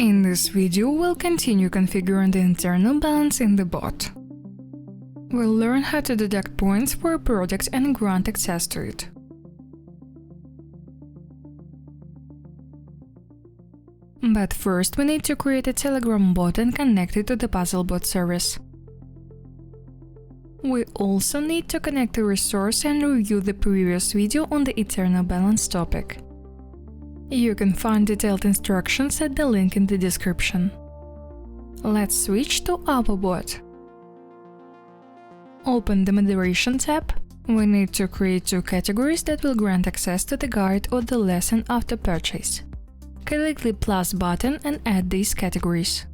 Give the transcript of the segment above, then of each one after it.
In this video, we'll continue configuring the internal balance in the bot. We'll learn how to deduct points for a product and grant access to it. But first, we need to create a Telegram bot and connect it to the Puzzlebot service. We also need to connect the resource and review the previous video on the internal balance topic. You can find detailed instructions at the link in the description. Let's switch to our bot. Open the Moderation tab. We need to create two categories that will grant access to the guide or the lesson after purchase. Click the plus button and add these categories.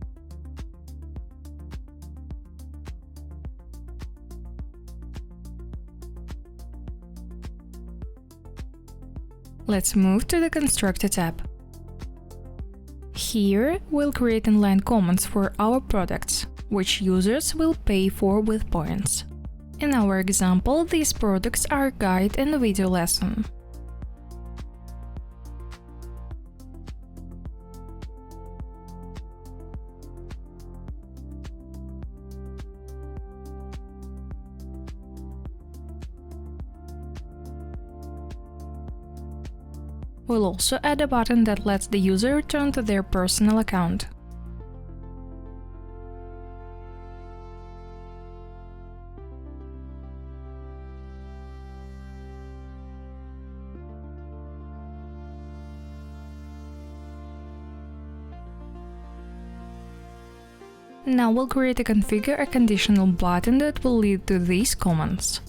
Let's move to the Constructor tab. Here, we'll create inline comments for our products, which users will pay for with points. In our example, these products are guide and video lesson. We'll also add a button that lets the user return to their personal account. Now we'll create and configure a conditional button that will lead to these commands.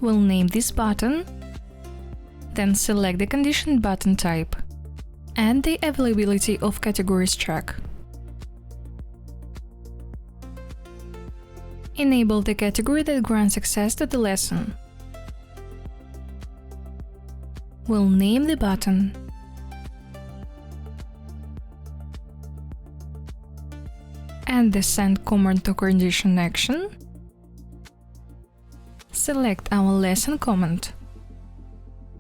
We'll name this button, then select the condition button type, and the availability of categories check. Enable the category that grants access to the lesson. We'll name the button. Add the send command to condition action. Select our lesson comment.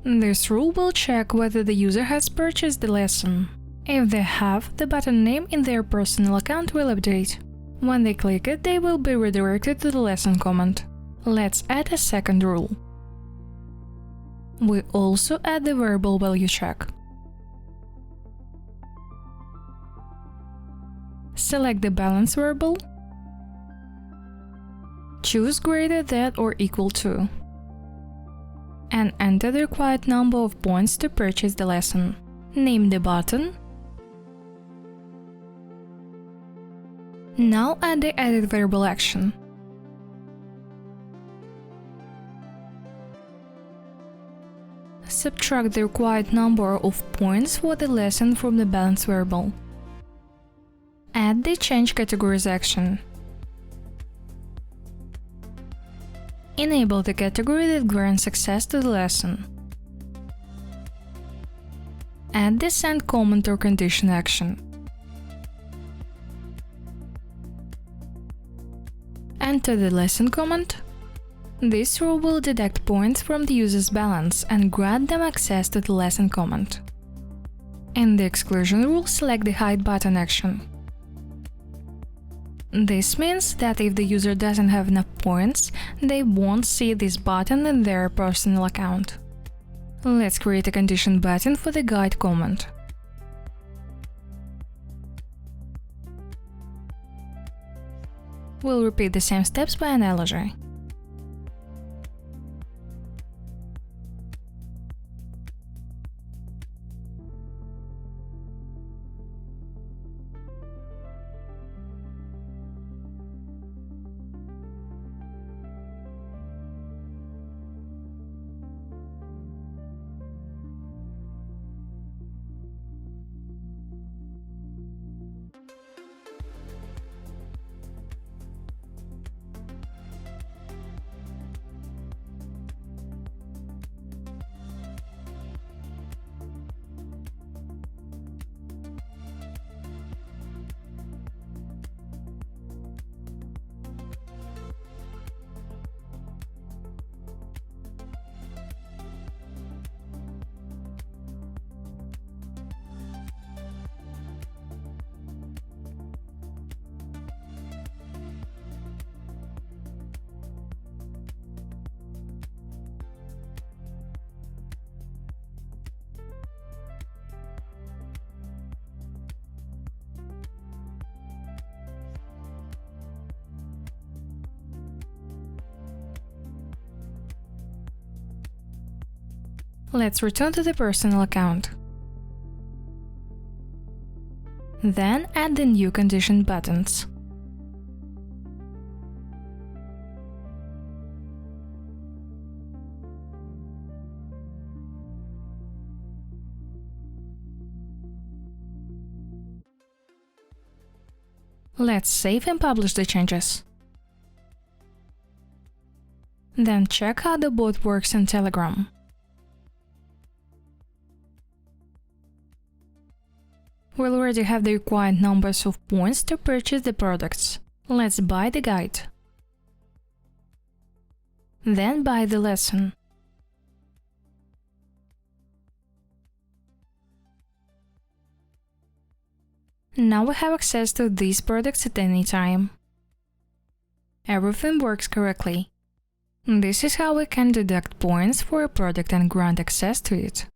This rule will check whether the user has purchased the lesson. If they have, the button name in their personal account will update. When they click it, they will be redirected to the lesson comment. Let's add a second rule. We also add the variable value check. Select the balance variable. Choose greater than or equal to, and enter the required number of points to purchase the lesson. Name the button. Now add the added variable action. Subtract the required number of points for the lesson from the balance variable. Add the change categories action. Enable the category that grants access to the lesson. Add the send comment or condition action. Enter the lesson comment. This rule will deduct points from the user's balance and grant them access to the lesson comment. In the exclusion rule, select the hide button action. This means that if the user doesn't have enough points, they won't see this button in their personal account. Let's create a condition button for the guide comment. We'll repeat the same steps by analogy. Let's return to the personal account. Then add the new condition buttons. Let's save and publish the changes. Then check how the bot works in Telegram. We already have the required numbers of points to purchase the products. Let's buy the guide. Then buy the lesson. Now we have access to these products at any time. Everything works correctly. This is how we can deduct points for a product and grant access to it.